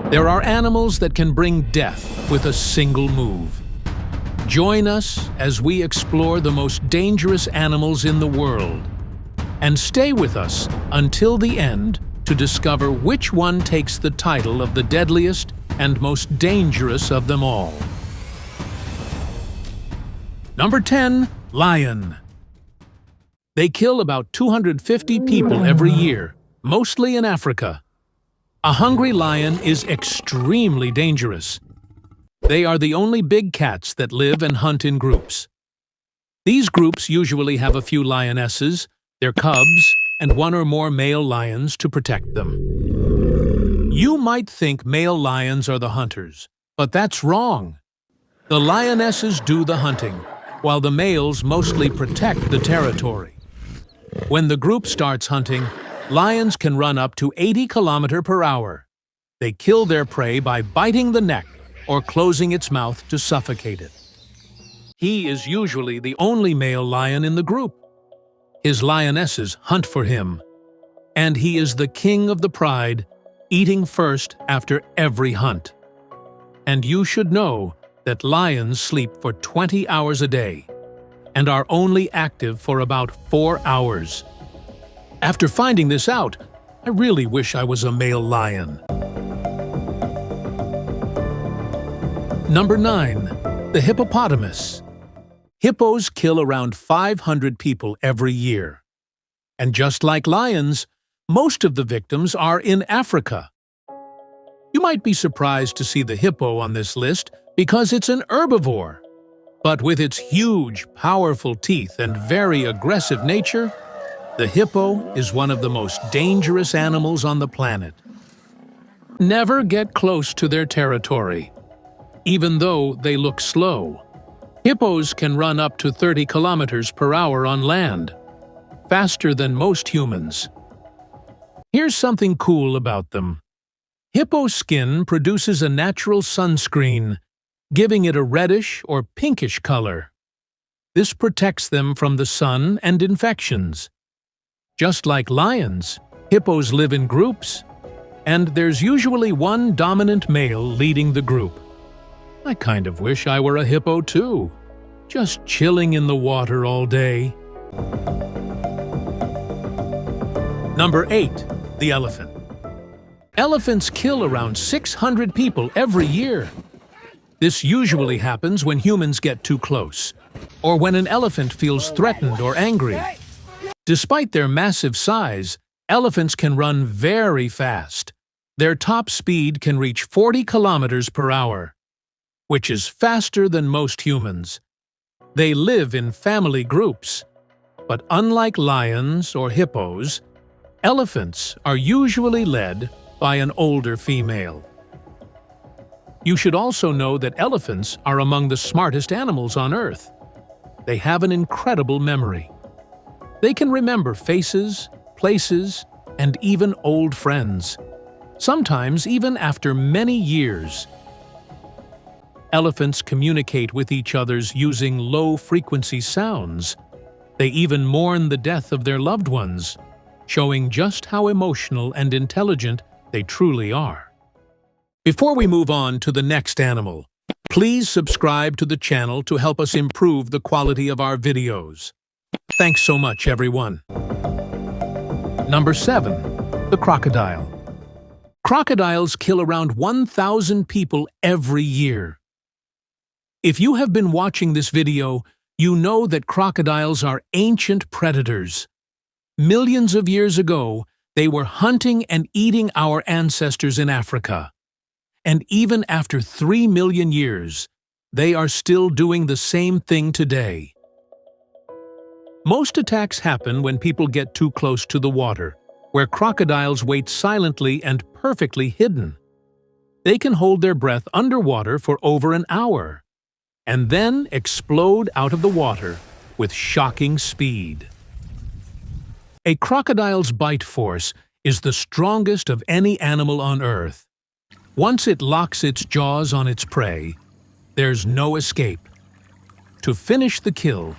There are animals that can bring death with a single move. Join us as we explore the most dangerous animals in the world. And stay with us until the end to discover which one takes the title of the deadliest and most dangerous of them all. Number 10. Lion. They kill about 250 people every year, mostly in Africa. A hungry lion is extremely dangerous. They are the only big cats that live and hunt in groups. These groups usually have a few lionesses, their cubs, and one or more male lions to protect them. You might think male lions are the hunters, but that's wrong. The lionesses do the hunting, while the males mostly protect the territory. When the group starts hunting, lions can run up to 80 km/h. They kill their prey by biting the neck or closing its mouth to suffocate it. He is usually the only male lion in the group. His lionesses hunt for him, and he is the king of the pride, eating first after every hunt. And you should know that lions sleep for 20 hours a day and are only active for about 4 hours. After finding this out, I really wish I was a male lion. Number 9. The hippopotamus. Hippos kill around 500 people every year. And just like lions, most of the victims are in Africa. You might be surprised to see the hippo on this list because it's an herbivore. But with its huge, powerful teeth and very aggressive nature, the hippo is one of the most dangerous animals on the planet. Never get close to their territory. Even though they look slow, hippos can run up to 30 km/h on land, faster than most humans. Here's something cool about them. Hippo skin produces a natural sunscreen, giving it a reddish or pinkish color. This protects them from the sun and infections. Just like lions, hippos live in groups, and there's usually one dominant male leading the group. I kind of wish I were a hippo too, just chilling in the water all day. Number 8. The elephant. Elephants kill around 600 people every year. This usually happens when humans get too close, or when an elephant feels threatened or angry. Despite their massive size, elephants can run very fast. Their top speed can reach 40 km/h, which is faster than most humans. They live in family groups, but unlike lions or hippos, elephants are usually led by an older female. You should also know that elephants are among the smartest animals on Earth. They have an incredible memory. They can remember faces, places, and even old friends, sometimes even after many years. Elephants communicate with each other using low-frequency sounds. They even mourn the death of their loved ones, showing just how emotional and intelligent they truly are. Before we move on to the next animal, please subscribe to the channel to help us improve the quality of our videos. Thanks so much, everyone. Number 7. The crocodile. Crocodiles kill around 1,000 people every year. If you have been watching this video, you know that crocodiles are ancient predators. Millions of years ago, they were hunting and eating our ancestors in Africa. And even after 3 million years, they are still doing the same thing today. Most attacks happen when people get too close to the water, where crocodiles wait silently and perfectly hidden. They can hold their breath underwater for over an hour, and then explode out of the water with shocking speed. A crocodile's bite force is the strongest of any animal on Earth. Once it locks its jaws on its prey, there's no escape. To finish the kill,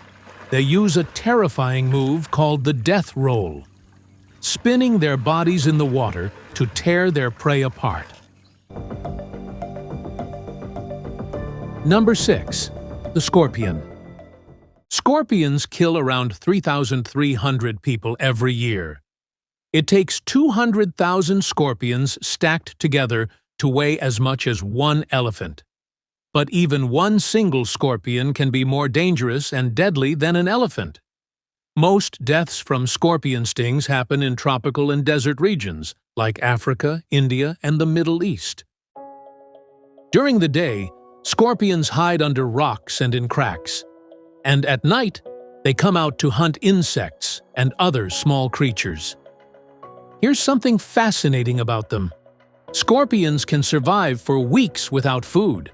they use a terrifying move called the death roll, spinning their bodies in the water to tear their prey apart. Number 6. The scorpion. Scorpions kill around 3,300 people every year. It takes 200,000 scorpions stacked together to weigh as much as one elephant. But even one single scorpion can be more dangerous and deadly than an elephant. Most deaths from scorpion stings happen in tropical and desert regions, like Africa, India, and the Middle East. During the day, scorpions hide under rocks and in cracks, and at night, they come out to hunt insects and other small creatures. Here's something fascinating about them. Scorpions can survive for weeks without food,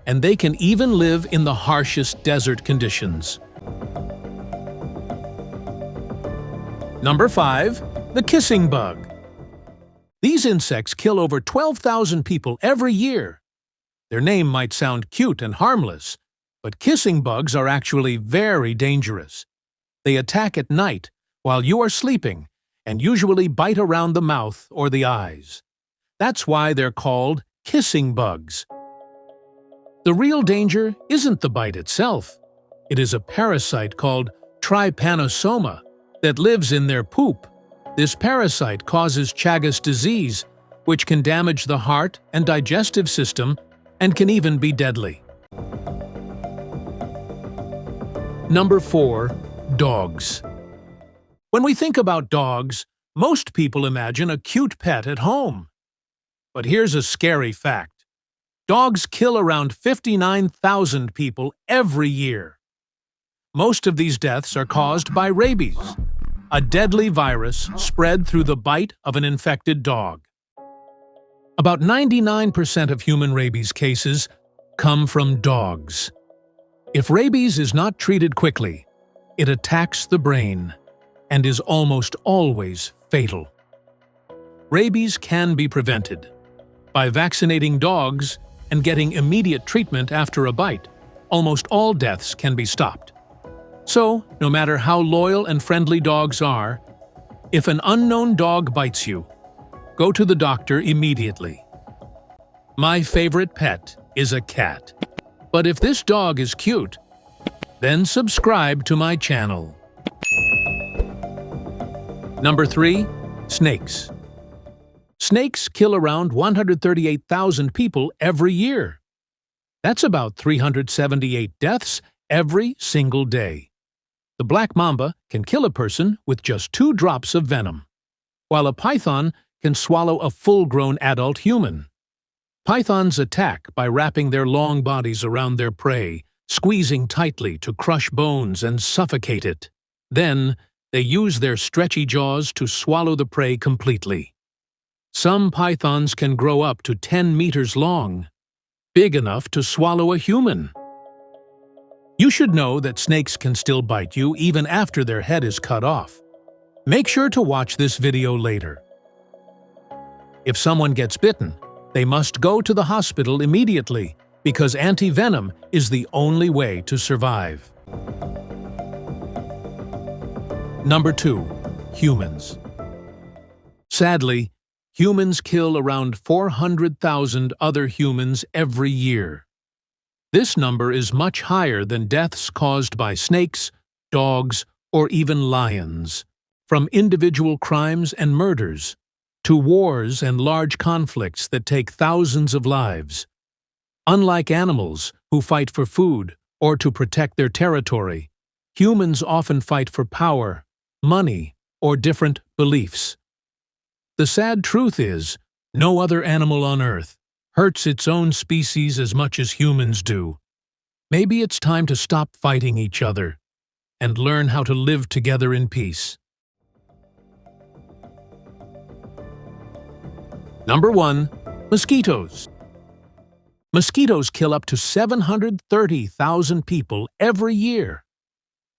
and they can even live in the harshest desert conditions. Number 5. The kissing bug. These insects kill over 12,000 people every year. Their name might sound cute and harmless, but kissing bugs are actually very dangerous. They attack at night while you are sleeping and usually bite around the mouth or the eyes. That's why they're called kissing bugs. The real danger isn't the bite itself. It is a parasite called trypanosoma that lives in their poop. This parasite causes Chagas disease, which can damage the heart and digestive system and can even be deadly. Number 4. Dogs. When we think about dogs, most people imagine a cute pet at home. But here's a scary fact. Dogs kill around 59,000 people every year. Most of these deaths are caused by rabies, a deadly virus spread through the bite of an infected dog. About 99% of human rabies cases come from dogs. If rabies is not treated quickly, it attacks the brain and is almost always fatal. Rabies can be prevented by vaccinating dogs and getting immediate treatment after a bite. Almost all deaths can be stopped. So, no matter how loyal and friendly dogs are, if an unknown dog bites you, go to the doctor immediately. My favorite pet is a cat. But if this dog is cute, then subscribe to my channel. Number 3. Snakes. Snakes kill around 138,000 people every year. That's about 378 deaths every single day. The black mamba can kill a person with just 2 drops of venom, while a python can swallow a full-grown adult human. Pythons attack by wrapping their long bodies around their prey, squeezing tightly to crush bones and suffocate it. Then, they use their stretchy jaws to swallow the prey completely. Some pythons can grow up to 10 meters long, big enough to swallow a human. You should know that snakes can still bite you even after their head is cut off. Make sure to watch this video later. If someone gets bitten, they must go to the hospital immediately because anti-venom is the only way to survive. Number 2. Humans. Sadly, humans kill around 400,000 other humans every year. This number is much higher than deaths caused by snakes, dogs, or even lions. From individual crimes and murders, to wars and large conflicts that take thousands of lives. Unlike animals who fight for food or to protect their territory, humans often fight for power, money, or different beliefs. The sad truth is, no other animal on Earth hurts its own species as much as humans do. Maybe it's time to stop fighting each other and learn how to live together in peace. Number 1. Mosquitoes. Mosquitoes kill up to 730,000 people every year.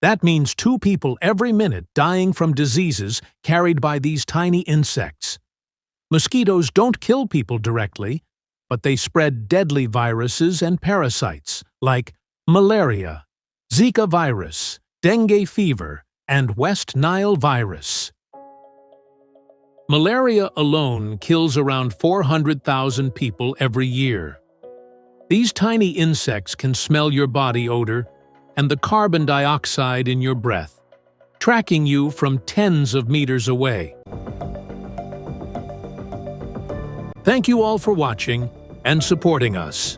That means 2 people every minute dying from diseases carried by these tiny insects. Mosquitoes don't kill people directly, but they spread deadly viruses and parasites like malaria, Zika virus, dengue fever, and West Nile virus. Malaria alone kills around 400,000 people every year. These tiny insects can smell your body odor and the carbon dioxide in your breath, tracking you from tens of meters away. Thank you all for watching and supporting us.